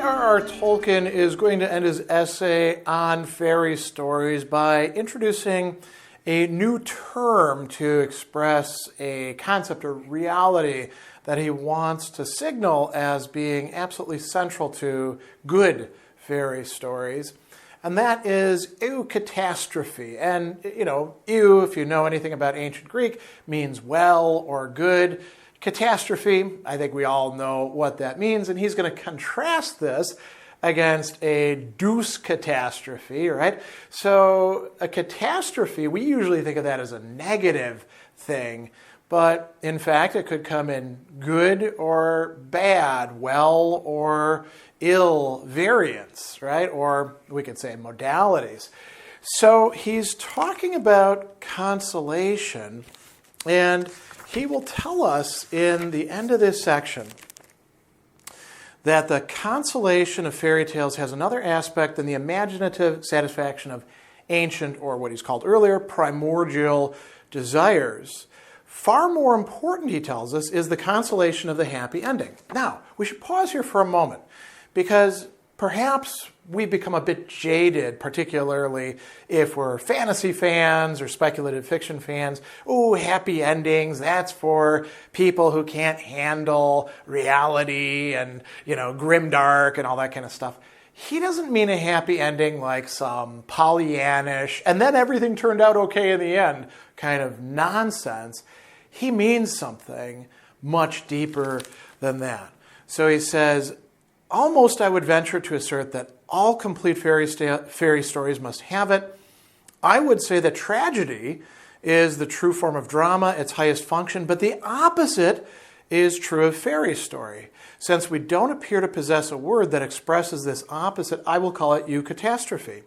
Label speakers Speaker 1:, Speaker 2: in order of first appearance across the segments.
Speaker 1: J.R.R. Tolkien is going to end his essay on fairy stories by introducing a new term to express a concept or reality that he wants to signal as being absolutely central to good fairy stories. And that is eukatastrophe. And, eu, if you know anything about ancient Greek, means well or good. Catastrophe, I think we all know what that means, and he's going to contrast this against a duscatastrophe, right? So a catastrophe, we usually think of that as a negative thing, but in fact it could come in good or bad, well or ill variants, right? Or we could say modalities. So he's talking about consolation, and he will tell us in the end of this section that the consolation of fairy tales has another aspect than the imaginative satisfaction of ancient, or what he's called earlier, primordial desires. Far more important, he tells us, is the consolation of the happy ending. Now, we should pause here for a moment, because perhaps we become a bit jaded, particularly if we're fantasy fans or speculative fiction fans. Ooh, happy endings, that's for people who can't handle reality and, grimdark and all that kind of stuff. He doesn't mean a happy ending like some Pollyannish, and then everything turned out okay in the end kind of nonsense. He means something much deeper than that. So he says, almost I would venture to assert that all complete fairy stories must have it. I would say that tragedy is the true form of drama, its highest function, but the opposite is true of fairy story. Since we don't appear to possess a word that expresses this opposite, I will call it eukatastrophe.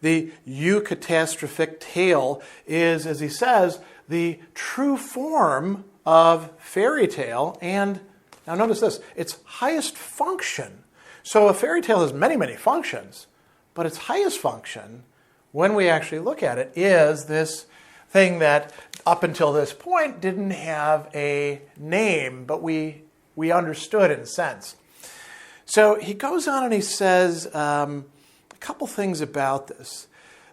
Speaker 1: The eukatastrophic tale is, as he says, the true form of fairy tale, and now notice this, its highest function. So a fairy tale has many, many functions, but its highest function, when we actually look at it, is this thing that up until this point didn't have a name, but we understood in a sense. So he goes on and he says a couple things about this.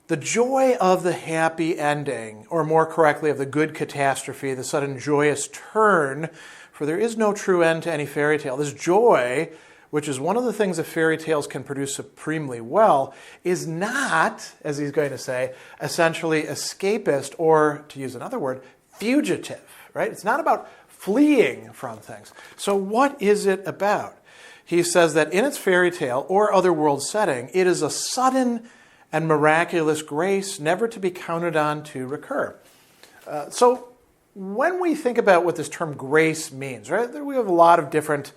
Speaker 1: The joy of the happy ending, or more correctly, of the good catastrophe, the sudden joyous turn, for there is no true end to any fairy tale. This joy, which is one of the things that fairy tales can produce supremely well, is not, as he's going to say, essentially escapist, or, to use another word, fugitive, right? It's not about fleeing from things. So what is it about? He says that in its fairy tale or otherworld setting, it is a sudden and miraculous grace never to be counted on to recur. So when we think about what this term grace means, right, we have a lot of different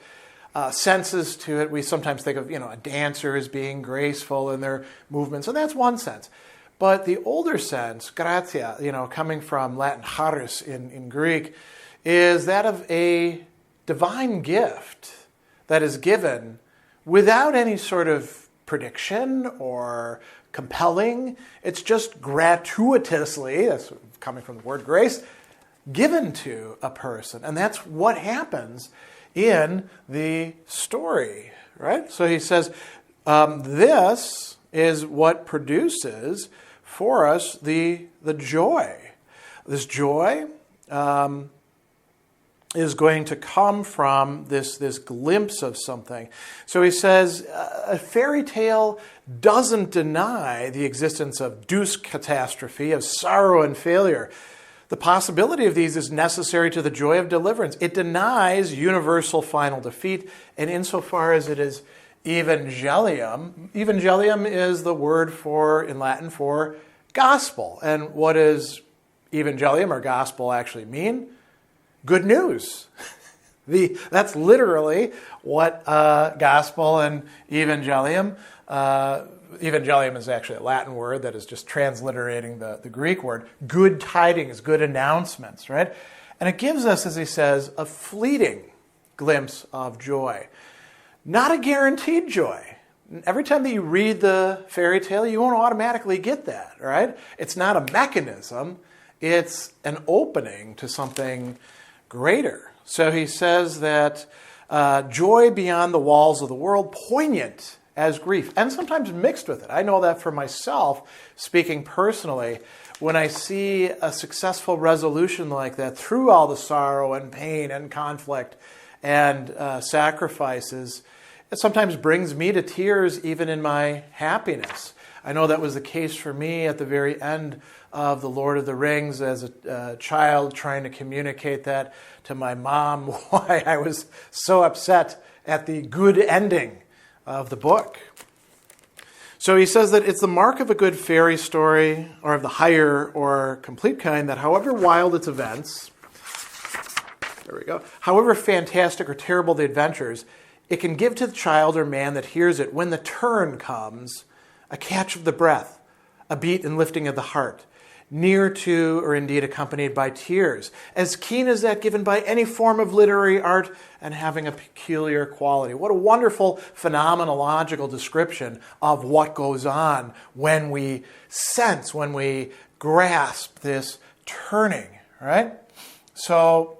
Speaker 1: senses to it. We sometimes think of, a dancer as being graceful in their movements, and that's one sense. But the older sense, gratia, coming from Latin charis in Greek, is that of a divine gift that is given without any sort of prediction or compelling. It's just gratuitously, that's coming from the word grace, given to a person. And that's what happens in the story, right? So he says, this is what produces for us the joy. This joy is going to come from this glimpse of something. So he says, a fairy tale doesn't deny the existence of duscatastrophe, of sorrow and failure. The possibility of these is necessary to the joy of deliverance. It denies universal final defeat, and insofar as it is Evangelium is the word in Latin for gospel. And what does Evangelium or gospel actually mean? Good news. That's literally what gospel and Evangelium. Evangelium is actually a Latin word that is just transliterating the Greek word. Good tidings, good announcements, right? And it gives us, as he says, a fleeting glimpse of joy. Not a guaranteed joy. Every time that you read the fairy tale, you won't automatically get that, right? It's not a mechanism. It's an opening to something greater. So he says that joy beyond the walls of the world, poignant as grief, and sometimes mixed with it. I know that for myself, speaking personally, when I see a successful resolution like that through all the sorrow and pain and conflict and sacrifices, it sometimes brings me to tears even in my happiness. I know that was the case for me at the very end of The Lord of the Rings as a child, trying to communicate that to my mom, why I was so upset at the good ending of the book. So he says that it's the mark of a good fairy story, or of the higher or complete kind, that however wild its events, there we go, however fantastic or terrible the adventures, it can give to the child or man that hears it, when the turn comes, a catch of the breath, a beat and lifting of the heart, near to or indeed accompanied by tears, as keen as that given by any form of literary art and having a peculiar quality. What a wonderful phenomenological description of what goes on when we sense, when we grasp this turning, right? So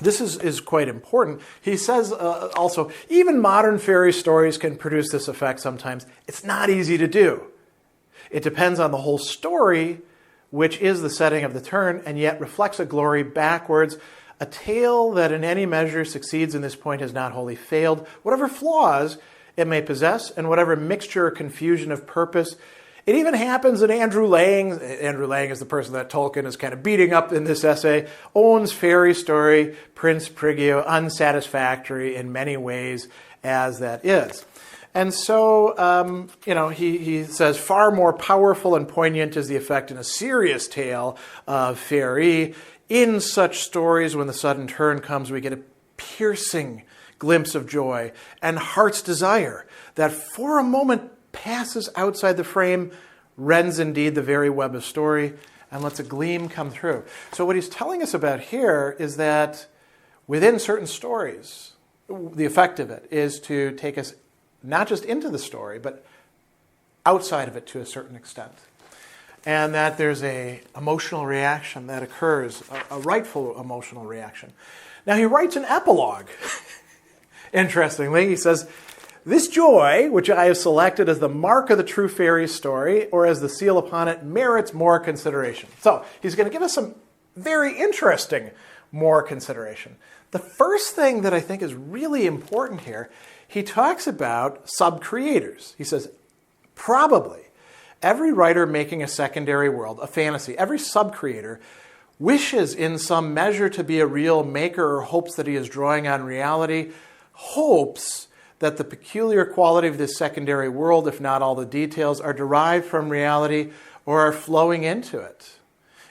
Speaker 1: this is quite important. He says also, even modern fairy stories can produce this effect sometimes. It's not easy to do. It depends on the whole story, which is the setting of the turn, and yet reflects a glory backwards. A tale that in any measure succeeds in this point has not wholly failed, whatever flaws it may possess, and whatever mixture or confusion of purpose. It even happens in Andrew Lang is the person that Tolkien is kind of beating up in this essay, owns fairy story, Prince Prigio, unsatisfactory in many ways as that is. And so, he says, far more powerful and poignant is the effect in a serious tale of fairy. In such stories, when the sudden turn comes, we get a piercing glimpse of joy and heart's desire that for a moment passes outside the frame, rends indeed the very web of story, and lets a gleam come through. So what he's telling us about here is that within certain stories, the effect of it is to take us not just into the story, but outside of it to a certain extent. And that there's an emotional reaction that occurs, a rightful emotional reaction. Now he writes an epilogue. Interestingly, he says, this joy, which I have selected as the mark of the true fairy story, or as the seal upon it, merits more consideration. So he's going to give us some very interesting more consideration. The first thing that I think is really important here, he talks about sub-creators. He says, probably every writer making a secondary world, a fantasy, every sub-creator wishes in some measure to be a real maker, or hopes that he is drawing on reality, hopes that the peculiar quality of this secondary world, if not all the details, are derived from reality or are flowing into it.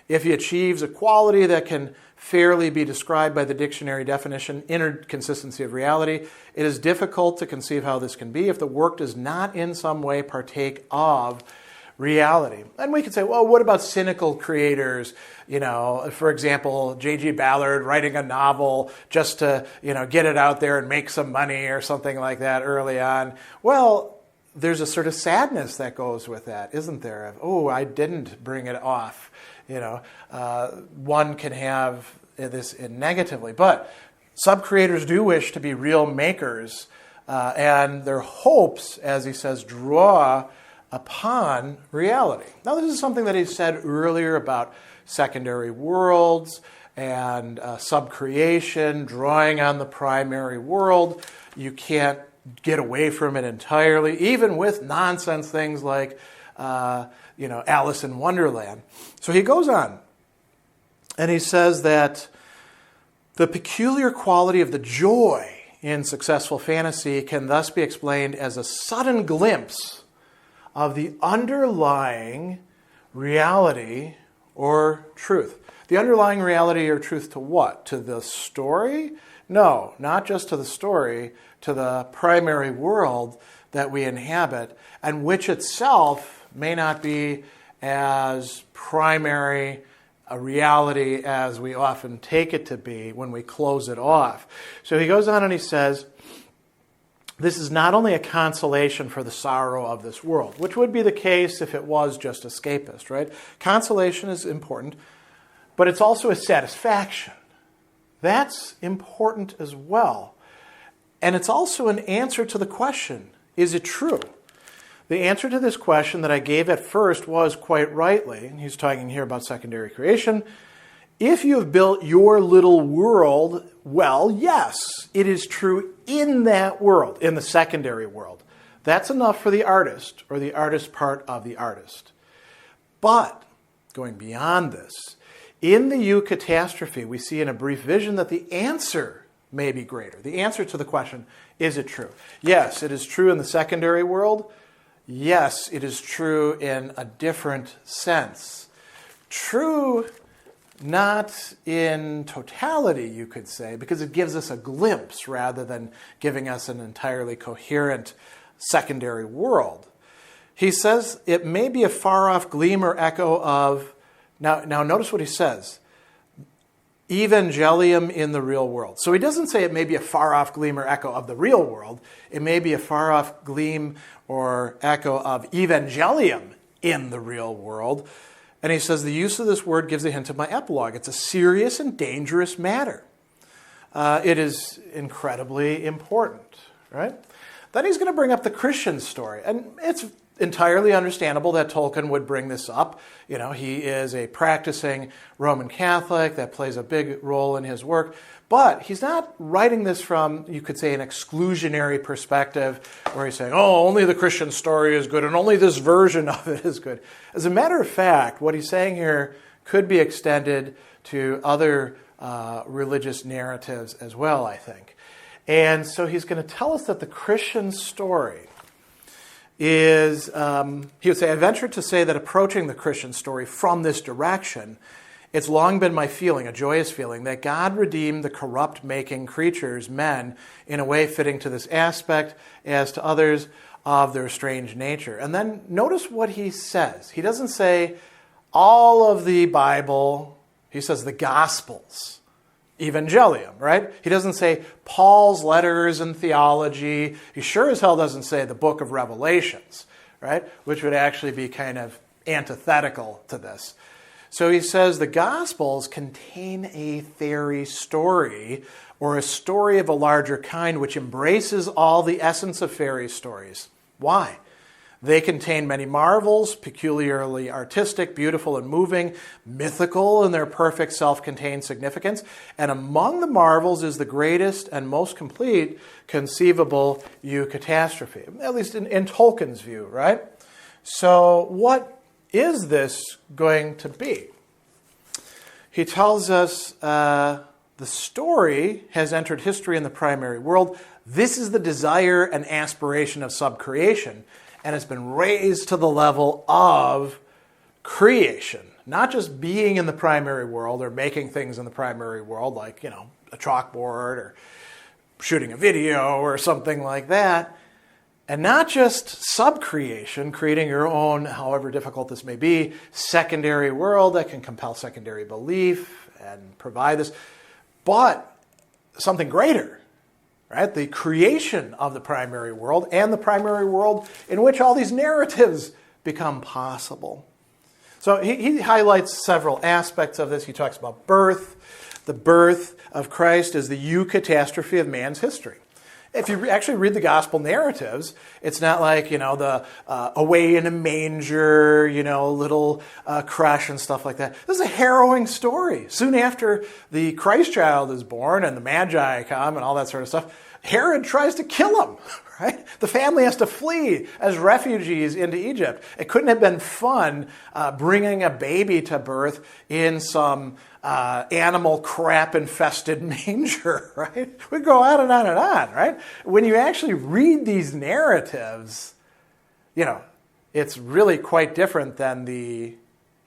Speaker 1: If he achieves a quality that can fairly be described by the dictionary definition, inner consistency of reality, it is difficult to conceive how this can be if the work does not in some way partake of reality. And we could say, well, what about cynical creators? For example, J.G. Ballard writing a novel just to, get it out there and make some money or something like that early on. Well, there's a sort of sadness that goes with that, isn't there? Oh, I didn't bring it off. One can have this negatively, but sub-creators do wish to be real makers, and their hopes, as he says, draw upon reality. Now, this is something that he said earlier about secondary worlds and sub-creation, drawing on the primary world. You can't get away from it entirely, even with nonsense things like Alice in Wonderland. So he goes on, and he says that the peculiar quality of the joy in successful fantasy can thus be explained as a sudden glimpse of the underlying reality or truth. The underlying reality or truth to what? To the story? No, not just to the story, to the primary world that we inhabit, and which itself may not be as primary a reality as we often take it to be when we close it off. So he goes on and he says, this is not only a consolation for the sorrow of this world, which would be the case if it was just escapist, right? Consolation is important, but it's also a satisfaction. That's important as well. And it's also an answer to the question, is it true? The answer to this question that I gave at first was quite rightly, and he's talking here about secondary creation, if you have built your little world, well, yes, it is true in that world, in the secondary world. That's enough for the artist, or the artist part of the artist. But, going beyond this, in the Eucatastrophe, we see in a brief vision that the answer may be greater. The answer to the question, is it true? Yes, it is true in the secondary world. Yes, it is true in a different sense. True not in totality, you could say, because it gives us a glimpse rather than giving us an entirely coherent secondary world. He says it may be a far-off gleam or echo of, now notice what he says, Evangelium in the real world. So he doesn't say it may be a far-off gleam or echo of the real world. It may be a far-off gleam or echo of Evangelium in the real world. And he says the use of this word gives a hint of my epilogue. It's a serious and dangerous matter. It is incredibly important, right? Then he's going to bring up the Christian story. And it's entirely understandable that Tolkien would bring this up. You know, he is a practicing Roman Catholic. That plays a big role in his work. But he's not writing this from, you could say, an exclusionary perspective where he's saying, oh, only the Christian story is good and only this version of it is good. As a matter of fact, what he's saying here could be extended to other religious narratives as well, I think. And so he's going to tell us that the Christian story is, he would say, I venture to say that approaching the Christian story from this direction, it's long been my feeling, a joyous feeling, that God redeemed the corrupt-making creatures, men, in a way fitting to this aspect as to others of their strange nature. And then notice what he says. He doesn't say all of the Bible. He says the Gospels, Evangelium, right? He doesn't say Paul's letters and theology. He sure as hell doesn't say the book of Revelations, right? Which would actually be kind of antithetical to this. So he says the Gospels contain a fairy story, or a story of a larger kind, which embraces all the essence of fairy stories. Why? They contain many marvels, peculiarly artistic, beautiful and moving, mythical in their perfect self-contained significance. And among the marvels is the greatest and most complete conceivable Eucatastrophe, at least in Tolkien's view, right? So what is this going to be? He tells us the story has entered history in the primary world. This is the desire and aspiration of subcreation, and it's been raised to the level of creation. Not just being in the primary world or making things in the primary world, like, you know, a chalkboard or shooting a video or something like that. And not just subcreation, creating your own, however difficult this may be, secondary world that can compel secondary belief and provide this, but something greater, right? The creation of the primary world and the primary world in which all these narratives become possible. So he highlights several aspects of this. He talks about birth. The birth of Christ is the Eucatastrophe of man's history. If you actually read the gospel narratives, it's not like, you know, the away in a manger, you know, little crush and stuff like that. This is a harrowing story. Soon after the Christ child is born and the Magi come and all that sort of stuff, Herod tries to kill him, right? The family has to flee as refugees into Egypt. It couldn't have been fun bringing a baby to birth in some animal crap-infested manger, right? We go on and on and on, right? When you actually read these narratives, you know, it's really quite different than the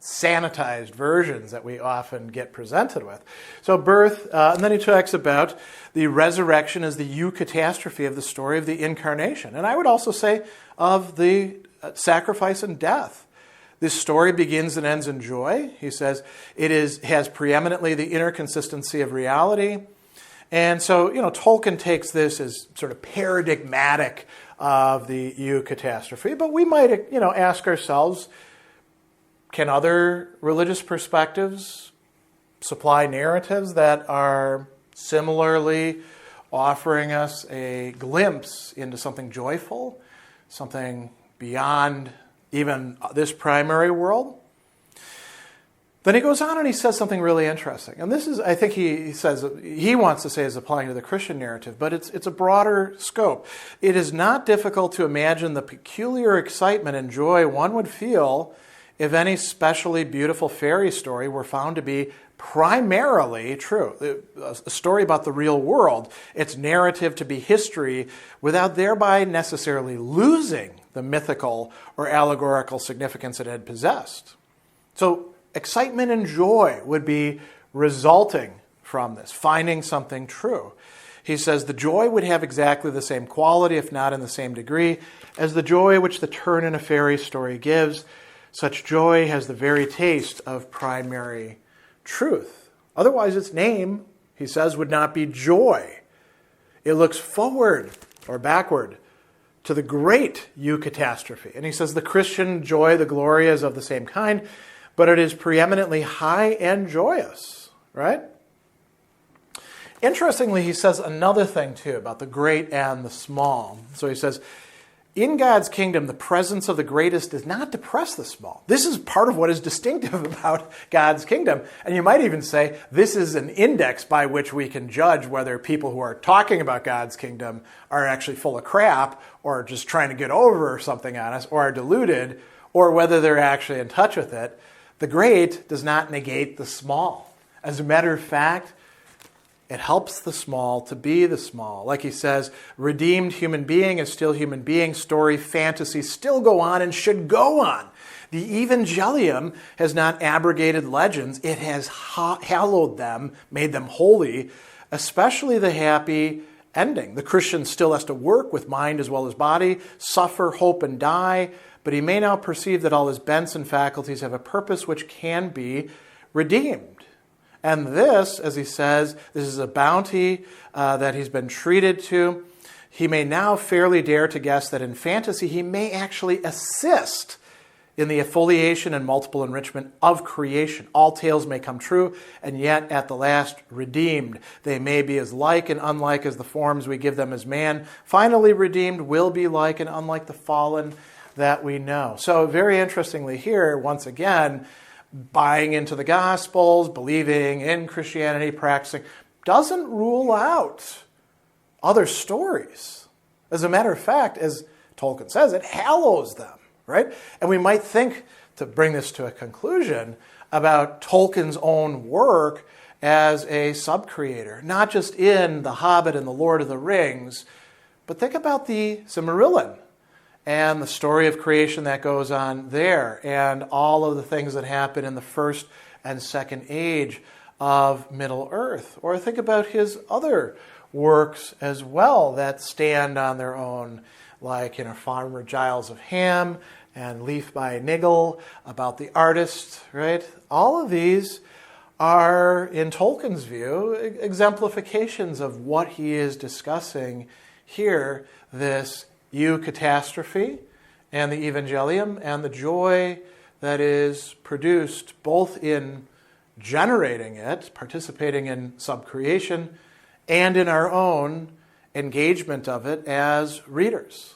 Speaker 1: sanitized versions that we often get presented with. So birth, and then he talks about the resurrection as the Eucatastrophe of the story of the incarnation. And I would also say of the sacrifice and death. This story begins and ends in joy. He says it has preeminently the inner consistency of reality. And so, you know, Tolkien takes this as sort of paradigmatic of the Eucatastrophe. But we might, you know, ask ourselves, can other religious perspectives supply narratives that are similarly offering us a glimpse into something joyful, something beyond even this primary world. Then he goes on and he says something really interesting. And this is, I think he says, he wants to say is applying to the Christian narrative, but it's a broader scope. It is not difficult to imagine the peculiar excitement and joy one would feel if any specially beautiful fairy story were found to be primarily true. A story about the real world, its narrative to be history, without thereby necessarily losing the mythical or allegorical significance it had possessed. So, excitement and joy would be resulting from this, finding something true. He says the joy would have exactly the same quality, if not in the same degree, as the joy which the turn in a fairy story gives. Such joy has the very taste of primary truth. Otherwise, its name, he says, would not be joy. It looks forward or backward to the great Eucatastrophe. And he says the Christian joy, the glory, is of the same kind, but it is preeminently high and joyous, right? Interestingly, he says another thing, too, about the great and the small. So he says, in God's kingdom, the presence of the greatest does not depress the small. This is part of what is distinctive about God's kingdom. And you might even say this is an index by which we can judge whether people who are talking about God's kingdom are actually full of crap or just trying to get over something on us or are deluded, or whether they're actually in touch with it. The great does not negate the small. As a matter of fact, it helps the small to be the small. Like he says, redeemed human being is still human being. Story, fantasy still go on and should go on. The Evangelium has not abrogated legends. It has hallowed them, made them holy, especially the happy ending. The Christian still has to work with mind as well as body, suffer, hope, and die, but he may now perceive that all his bents and faculties have a purpose which can be redeemed. And this, as he says, this is a bounty that he's been treated to. He may now fairly dare to guess that in fantasy he may actually assist in the affiliation and multiple enrichment of creation. All tales may come true, and yet at the last redeemed. They may be as like and unlike as the forms we give them as man. Finally redeemed will be like and unlike the fallen that we know. So very interestingly here, once again, buying into the Gospels, believing in Christianity, practicing, doesn't rule out other stories. As a matter of fact, as Tolkien says, it hallows them, right? And we might think, to bring this to a conclusion, about Tolkien's own work as a sub-creator, not just in The Hobbit and The Lord of the Rings, but think about the Silmarillion and the story of creation that goes on there, and all of the things that happen in the first and second age of Middle-earth. Or think about his other works as well that stand on their own, like Farmer Giles of Ham and Leaf by Niggle, about the artist, right? All of these are, in Tolkien's view, exemplifications of what he is discussing here, this Eucatastrophe and the Evangelium, and the joy that is produced both in generating it, participating in subcreation, and in our own engagement of it as readers.